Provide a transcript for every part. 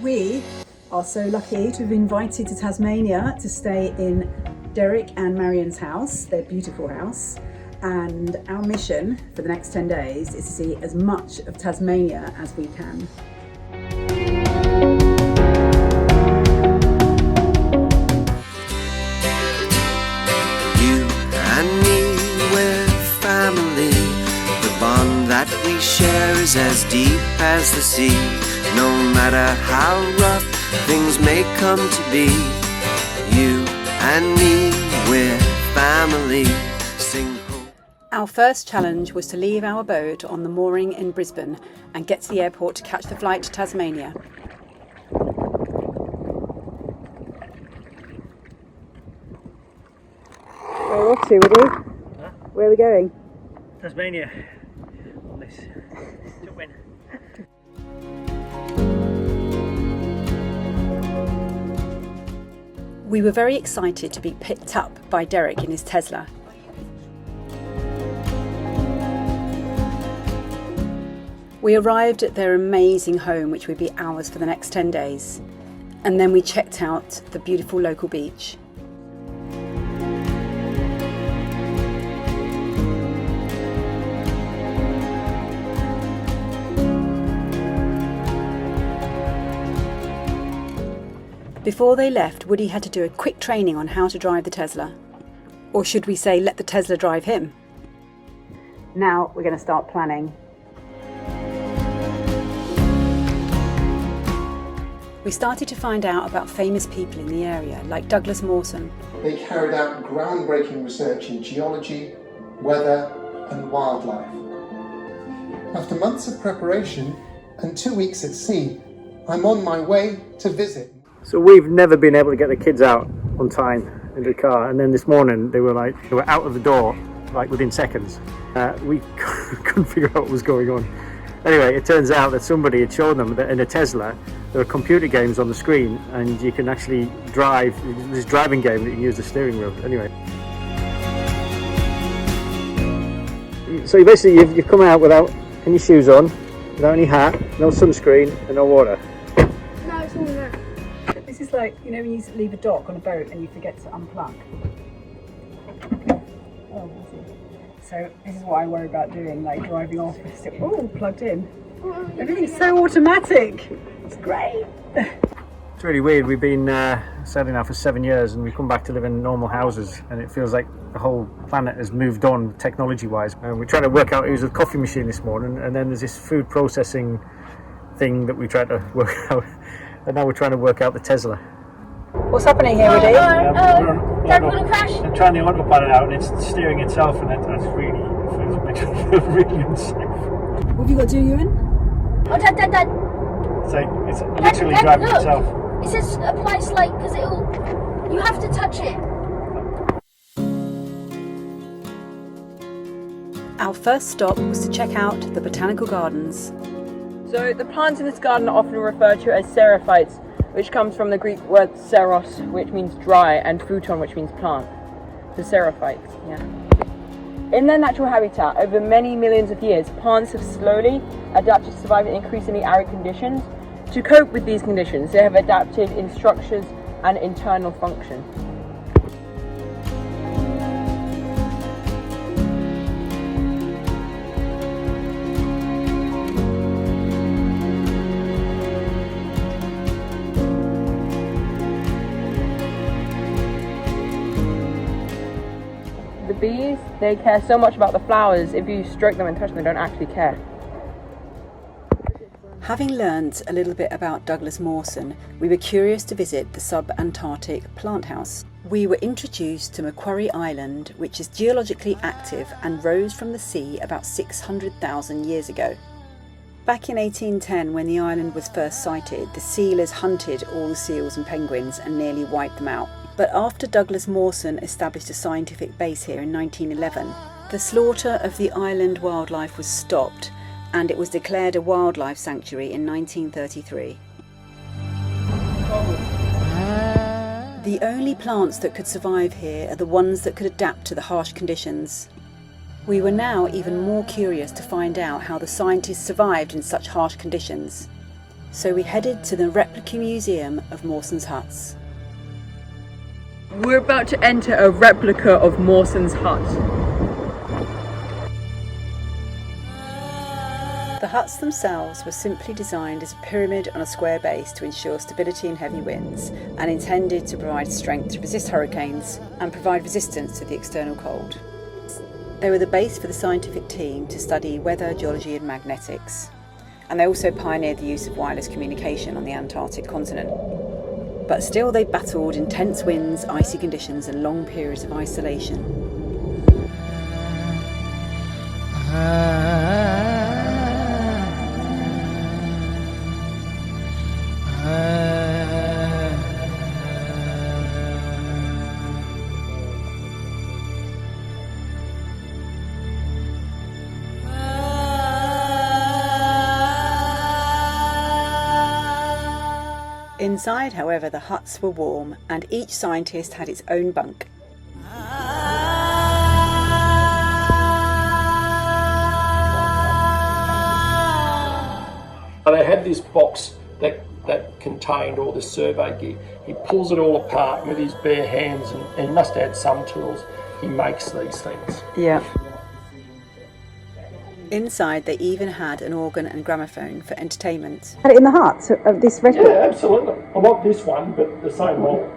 We are so lucky to have been invited to Tasmania to stay in Derek and Marian's house, their beautiful house. And our mission for the next 10 days is to see as much of Tasmania as we can. You and me, we're family. The bond that we share is as deep as the sea. No matter how rough things may come to be, you and me, we're family. Sing hope. Our first challenge was to leave our boat on the mooring in Brisbane and get to the airport to catch the flight to Tasmania. Where are we off to, Woody? Huh? Where are we going? Tasmania. On this win. We were very excited to be picked up by Derek in his Tesla. We arrived at their amazing home, which would be ours for the next 10 days. And then we checked out the beautiful local beach. Before they left, Woody had to do a quick training on how to drive the Tesla. Or should we say, let the Tesla drive him? Now we're going to start planning. We started to find out about famous people in the area, like Douglas Mawson. They carried out groundbreaking research in geology, weather and wildlife. After months of preparation and 2 weeks at sea, I'm on my way to visit. So we've never been able to get the kids out on time in the car, and then this morning they were out of the door like within seconds. We couldn't figure out what was going on. Anyway, it turns out that somebody had shown them that in a Tesla there are computer games on the screen and you can actually drive this driving game that you use the steering wheel. Anyway, so basically you've come out without any shoes on, without any hat, no sunscreen and no water. No, it's all there. This is like, you know, when you leave a dock on a boat and you forget to unplug. Oh, so this is what I worry about doing, like driving off. It's still all plugged in. Everything's so automatic. It's great. It's really weird. We've been sailing now for 7 years and we come back to live in normal houses and it feels like the whole planet has moved on technology wise. And we're trying to work out, it was a coffee machine this morning and then there's this food processing thing that we tried to work out. And now we're trying to work out the Tesla. What's happening here, Woody? Dad, we're gonna crash. I'm trying the autopilot out and it's steering itself and that's really, it makes me feel really unsafe. What have you got to do, Ewan? Oh, Dad. It's literally driving look. itself. It says apply slate because you have to touch it. Our first stop was to check out the Botanical Gardens. So the plants in this garden are often referred to as xerophytes, which comes from the Greek word xeros, which means dry, and phuton, which means plant. The xerophytes, yeah. In their natural habitat, over many millions of years, plants have slowly adapted to survive in increasingly arid conditions. To cope with these conditions, they have adapted in structures and internal function. The bees, they care so much about the flowers, if you stroke them and touch them, they don't actually care. Having learnt a little bit about Douglas Mawson, we were curious to visit the sub-Antarctic plant house. We were introduced to Macquarie Island, which is geologically active and rose from the sea about 600,000 years ago. Back in 1810, when the island was first sighted, the sealers hunted all the seals and penguins and nearly wiped them out. But after Douglas Mawson established a scientific base here in 1911, the slaughter of the island wildlife was stopped and it was declared a wildlife sanctuary in 1933. The only plants that could survive here are the ones that could adapt to the harsh conditions. We were now even more curious to find out how the scientists survived in such harsh conditions. So we headed to the Replica Museum of Mawson's huts. We're about to enter a replica of Mawson's hut. The huts themselves were simply designed as a pyramid on a square base to ensure stability in heavy winds, and intended to provide strength to resist hurricanes and provide resistance to the external cold. They were the base for the scientific team to study weather, geology and magnetics, and they also pioneered the use of wireless communication on the Antarctic continent. But still they battled intense winds, icy conditions and long periods of isolation. Inside, however, the huts were warm and each scientist had its own bunk. They had this box that contained all this survey gear. He pulls it all apart with his bare hands, and he must have had some tools. He makes these things. Yeah. Inside, they even had an organ and gramophone for entertainment. Had it in the hut of this record? Yeah, absolutely. Well, not this one, but the same model.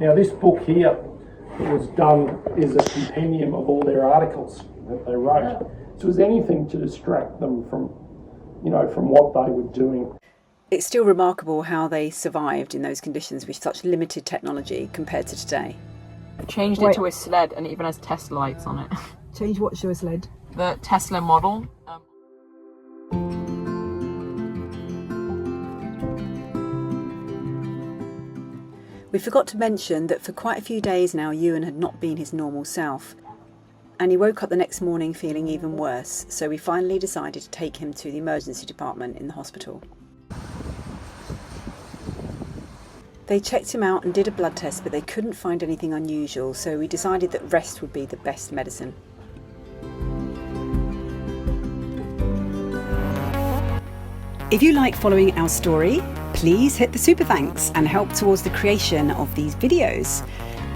Now, this book here that was done is a compendium of all their articles that they wrote. So it was anything to distract them from what they were doing. It's still remarkable how they survived in those conditions with such limited technology compared to today. Changed it to a sled and it even has Tesla lights on it. Change what to a sled? The Tesla model. We forgot to mention that for quite a few days now Ewan had not been his normal self, and he woke up the next morning feeling even worse, so we finally decided to take him to the emergency department in the hospital. They checked him out and did a blood test, but they couldn't find anything unusual, so we decided that rest would be the best medicine. If you like following our story, please hit the super thanks and help towards the creation of these videos.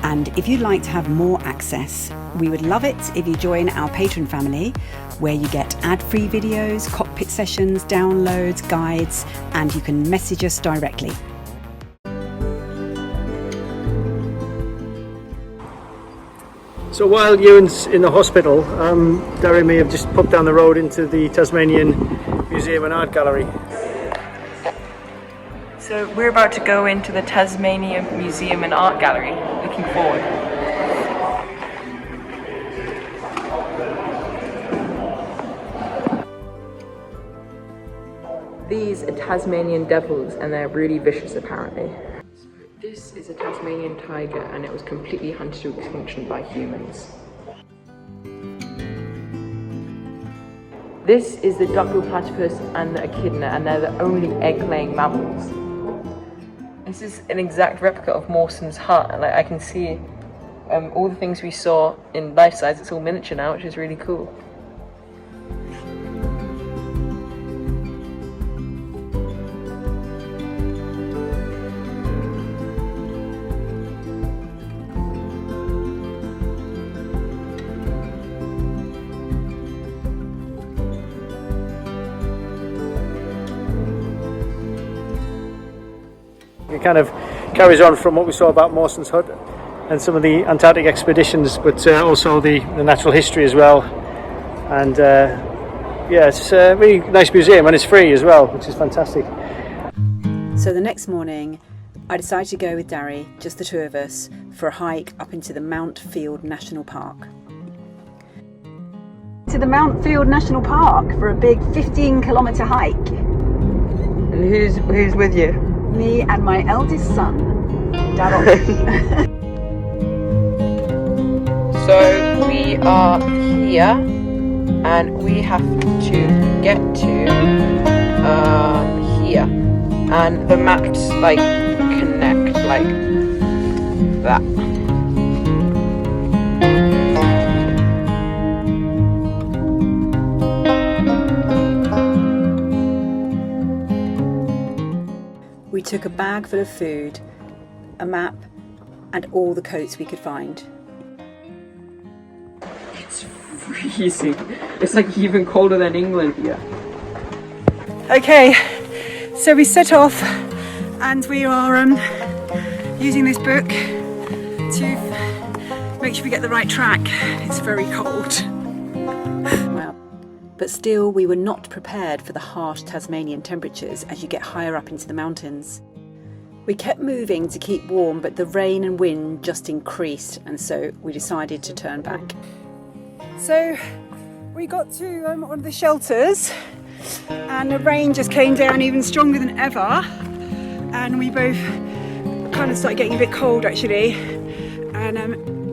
And if you'd like to have more access, we would love it if you join our Patreon family, where you get ad-free videos, cockpit sessions, downloads, guides, and you can message us directly. So while Ewan's in the hospital, Darren may have just popped down the road into the Tasmanian Museum and Art Gallery. So we're about to go into the Tasmanian Museum and Art Gallery. Looking forward. These are Tasmanian devils and they're really vicious apparently. This is a Tasmanian tiger and it was completely hunted to extinction by humans. This is the duckbill platypus and the echidna, and they're the only egg-laying mammals. This is an exact replica of Mawson's hut, and I can see all the things we saw in life size. It's all miniature now, which is really cool. It kind of carries on from what we saw about Mawson's hut and some of the Antarctic expeditions, but also the natural history as well. And yeah, it's a really nice museum, and it's free as well, which is fantastic. So the next morning, I decided to go with Darry, just the two of us, for a hike up into the Mount Field National Park. To the Mount Field National Park for a big 15-kilometre hike. And who's with you? Me and my eldest son, Darryl. So we are here and we have to get to here, and the maps like neck, like that. We took a bag full of food, a map, and all the coats we could find. It's freezing. It's like even colder than England here. Okay, so we set off and we are using this book to make sure we get the right track. It's very cold. Wow. But still, we were not prepared for the harsh Tasmanian temperatures as you get higher up into the mountains. We kept moving to keep warm, but the rain and wind just increased, and so we decided to turn back. So we got to one of the shelters, and the rain just came down even stronger than ever, and we both kind of started getting a bit cold actually. And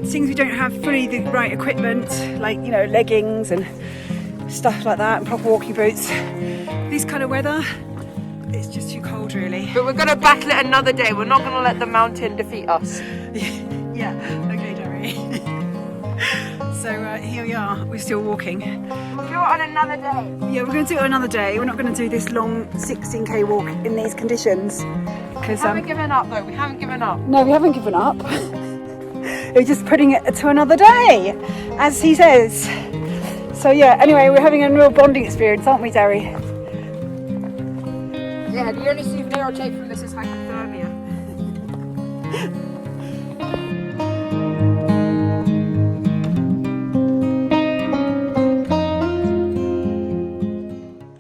seeing as we don't have fully the right equipment, like, you know, leggings and stuff like that and proper walking boots, this kind of weather, it's just too cold really. But we're gonna battle it another day. We're not gonna let the mountain defeat us. Yeah, okay, Derry. So here we are, we're still walking. We'll do it on another day. Yeah, we're going to do it another day. We're not going to do this long 16k walk in these conditions. We haven't given up though, we haven't given up. No, we haven't given up. We're just putting it to another day, as he says. So yeah, anyway, we're having a real bonding experience, aren't we, Derry? Yeah, the only souvenir I'll take from this is hypothermia.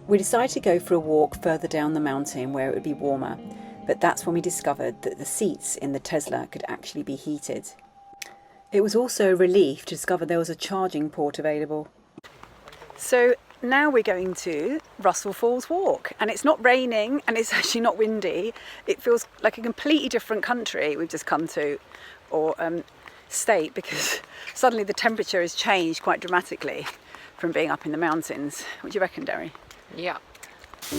We decided to go for a walk further down the mountain where it would be warmer, but that's when we discovered that the seats in the Tesla could actually be heated. It was also a relief to discover there was a charging port available. So now we're going to Russell Falls Walk, and it's not raining and it's actually not windy. It feels like a completely different country we've just come to, or state, because suddenly the temperature has changed quite dramatically from being up in the mountains. What do you reckon, Derry? Yeah. The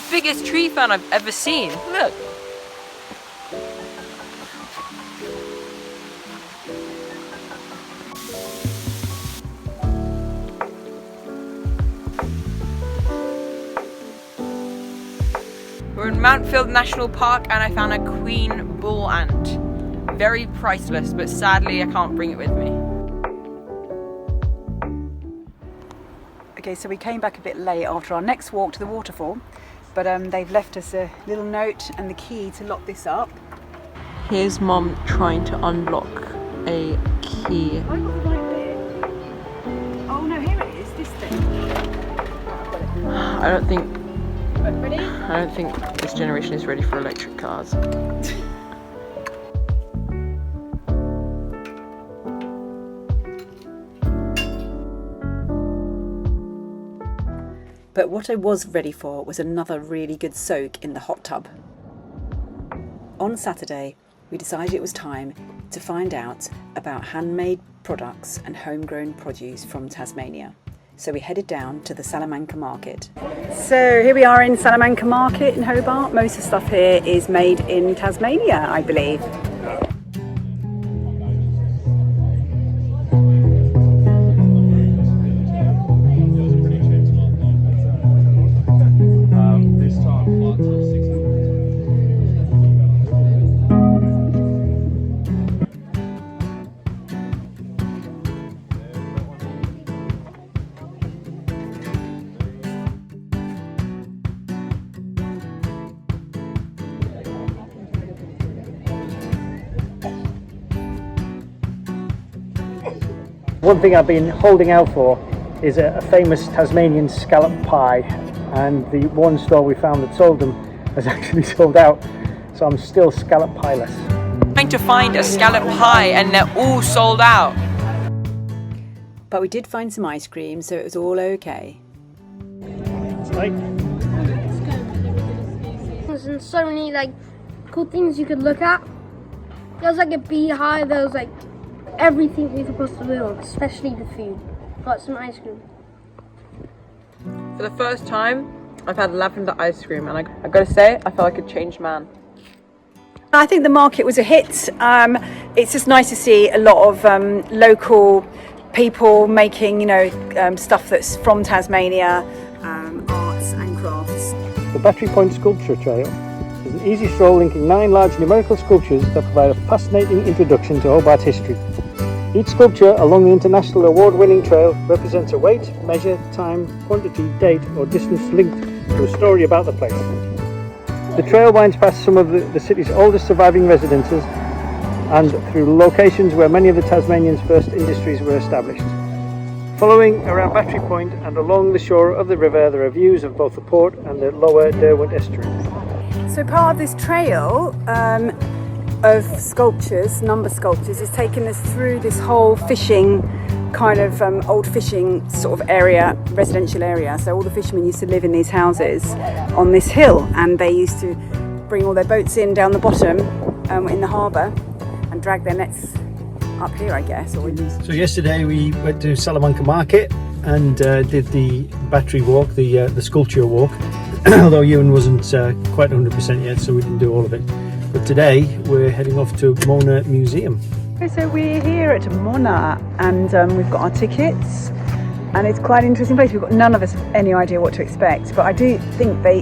biggest tree fan I've ever seen. Look. We're in Mountfield National Park and I found a queen bull ant. Very priceless, but sadly I can't bring it with me. Okay, so we came back a bit late after our next walk to the waterfall, but they've left us a little note and the key to lock this up. Here's Mum trying to unlock a key. I got the right bit. Oh no, here it is, this thing. I don't think Ready? I don't think this generation is ready for electric cars. But what I was ready for was another really good soak in the hot tub. On Saturday, we decided it was time to find out about handmade products and homegrown produce from Tasmania. So we headed down to the Salamanca Market. So here we are in Salamanca Market in Hobart. Most of the stuff here is made in Tasmania, I believe. One thing I've been holding out for is a famous Tasmanian scallop pie, and the one store we found that sold them has actually sold out, so I'm still scallop pieless. Trying to find a scallop pie and they're all sold out. But we did find some ice cream, so it was all okay. And so many like cool things you could look at. There was like a beehive, there was like everything we could possibly want, especially the food. Got some ice cream. For the first time, I've had lavender ice cream, and I gotta say, I felt like a changed man. I think the market was a hit. It's just nice to see a lot of local people making, stuff that's from Tasmania, arts and crafts. The Battery Point Sculpture Trail is an easy stroll linking 9 large numerical sculptures that provide a fascinating introduction to Hobart history. Each sculpture along the international award-winning trail represents a weight, measure, time, quantity, date or distance linked to a story about the place. The trail winds past some of the city's oldest surviving residences and through locations where many of the Tasmanians' first industries were established. Following around Battery Point and along the shore of the river, there are views of both the port and the lower Derwent estuary. So part of this trail of sculptures, number sculptures, is taking us through this whole fishing kind of old fishing sort of area, residential area. So all the fishermen used to live in these houses on this hill, and they used to bring all their boats in down the bottom in the harbour and drag their nets up here, I guess. So yesterday we went to Salamanca Market and did the battery walk, the sculpture walk. Although Ewan wasn't quite 100% yet, so we didn't do all of it. But today we're heading off to Mona Museum. Okay, so we're here at Mona, and we've got our tickets, and it's quite an interesting place. None of us have any idea what to expect, but I do think they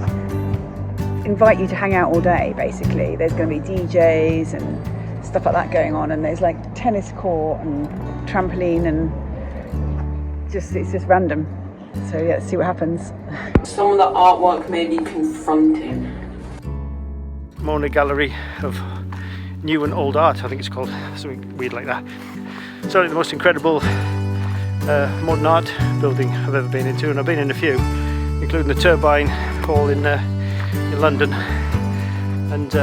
invite you to hang out all day. Basically, there's going to be DJs and stuff like that going on, and there's like tennis court and trampoline, and it's just random. So yeah, let's see what happens. Some of the artwork may be confronting. Mona Gallery of New and Old Art, I think it's called, something weird like that. Certainly the most incredible modern art building I've ever been into, and I've been in a few, including the Turbine Hall in London, and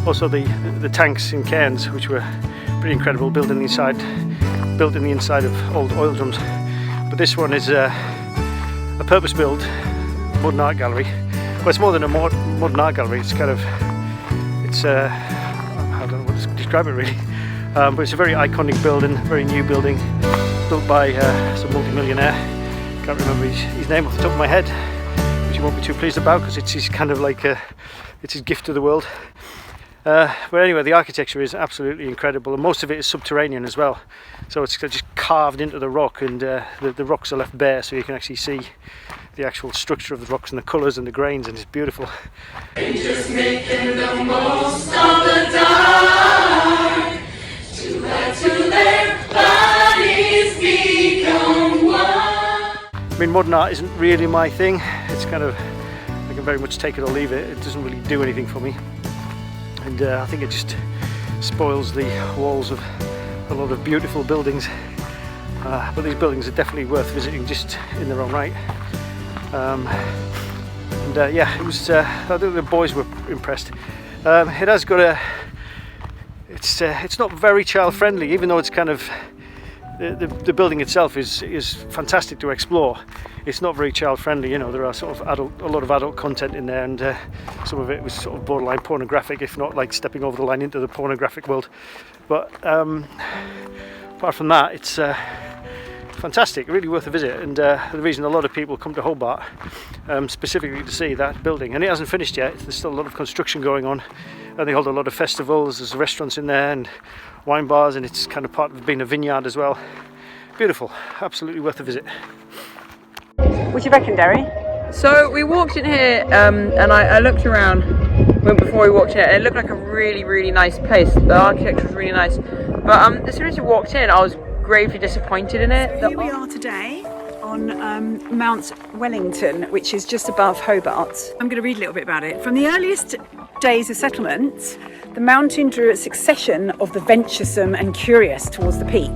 also the tanks in Cairns, which were pretty incredible, built in the inside of old oil drums. But this one is a purpose-built modern art gallery. Well, it's more than a modern art gallery. It's kind of, I don't know what to describe it really, but it's a very iconic building, very new building, built by some multi-millionaire. Can't remember his name off the top of my head, which you won't be too pleased about because it's his kind of like it's his gift to the world. But anyway, the architecture is absolutely incredible, and most of it is subterranean as well. So it's just carved into the rock, and the rocks are left bare, so you can actually see the actual structure of the rocks and the colours and the grains, and it's beautiful. Just making the most of the dark, to let to their bodies become one. I mean, modern art isn't really my thing. It's kind of, I can very much take it or leave it. It doesn't really do anything for me. And I think it just spoils the walls of a lot of beautiful buildings. But these buildings are definitely worth visiting just in their own right. Yeah, it was. I think the boys were impressed. It has got it's not very child friendly, even though it's kind of the building itself is fantastic to explore. It's not very child friendly. You know, there are sort of a lot of adult content in there, and some of it was sort of borderline pornographic, if not like stepping over the line into the pornographic world. But apart from that, it's fantastic, really worth a visit, and the reason a lot of people come to Hobart specifically to see that building. And it hasn't finished yet. There's still a lot of construction going on, and they hold a lot of festivals. There's restaurants in there and wine bars, and it's kind of part of being a vineyard as well. Beautiful, absolutely worth a visit. What do you reckon, Derry? So we walked in here, and I looked around before we walked in, and it looked like a really, really nice place. The architecture was really nice, but as soon as we walked in, I was gravely disappointed in it. Here we are today on Mount Wellington, which is just above Hobart. I'm going to read a little bit about it. From the earliest days of settlement, the mountain drew a succession of the venturesome and curious towards the peak.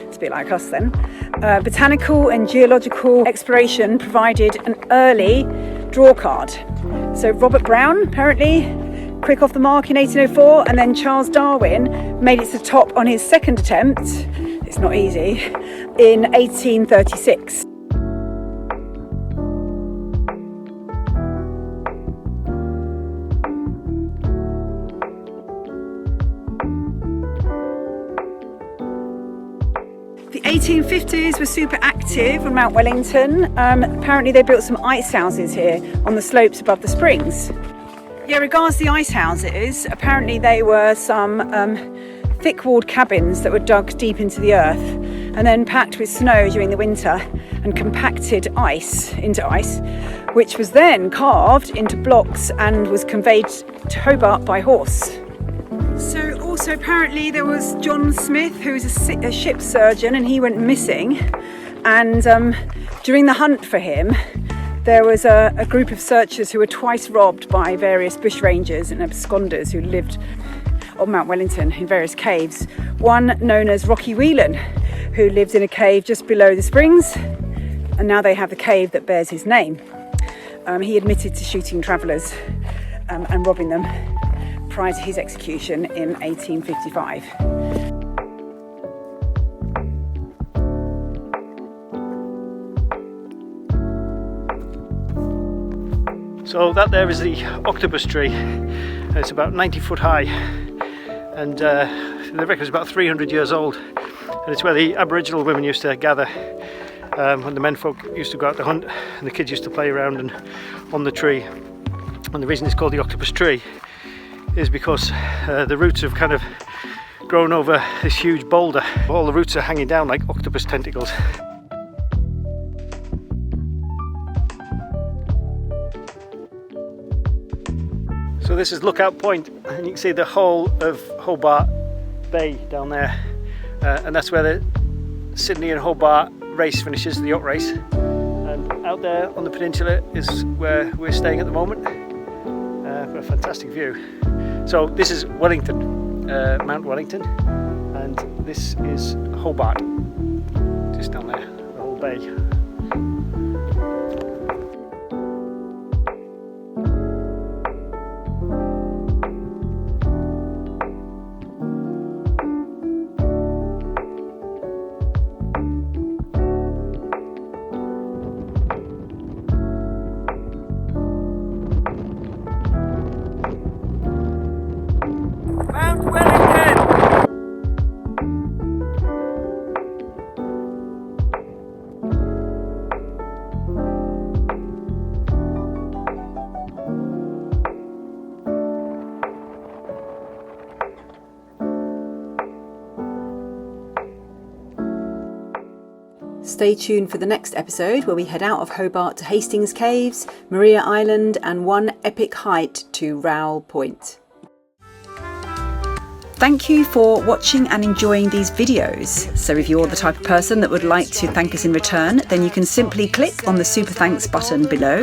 It's a bit like us then. Botanical and geological exploration provided an early draw card. So Robert Brown, apparently, quick off the mark in 1804, and then Charles Darwin made it to the top on his second attempt, it's not easy, in 1836. The 1850s were super active on Mount Wellington. Apparently they built some ice houses here on the slopes above the springs. Yeah, regards the ice houses, apparently they were some thick-walled cabins that were dug deep into the earth and then packed with snow during the winter and compacted ice into ice, which was then carved into blocks and was conveyed to Hobart by horse. So also apparently there was John Smith, who was a ship surgeon, and he went missing, and during the hunt for him there was a group of searchers who were twice robbed by various bushrangers and absconders who lived on Mount Wellington in various caves. One known as Rocky Whelan, who lived in a cave just below the springs, and now they have the cave that bears his name. He admitted to shooting travellers and robbing them prior to his execution in 1855. So that there is the octopus tree. It's about 90 foot high, and they reckon it's about 300 years old, and it's where the Aboriginal women used to gather when the menfolk used to go out to hunt and the kids used to play around and on the tree. And the reason it's called the octopus tree is because the roots have kind of grown over this huge boulder. All the roots are hanging down like octopus tentacles. So this is Lookout Point, and you can see the whole of Hobart Bay down there, and that's where the Sydney and Hobart race finishes, the yacht race. And out there on the peninsula is where we're staying at the moment, for a fantastic view. So this is Wellington, Mount Wellington, and this is Hobart, just down there, the whole bay. Stay tuned for the next episode where we head out of Hobart to Hastings Caves, Maria Island and one epic hike to Rowell Point. Thank you for watching and enjoying these videos. So if you're the type of person that would like to thank us in return, then you can simply click on the super thanks button below,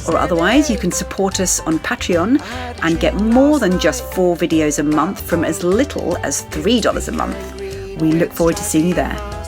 or otherwise you can support us on Patreon and get more than just 4 videos a month from as little as $3 a month. We look forward to seeing you there.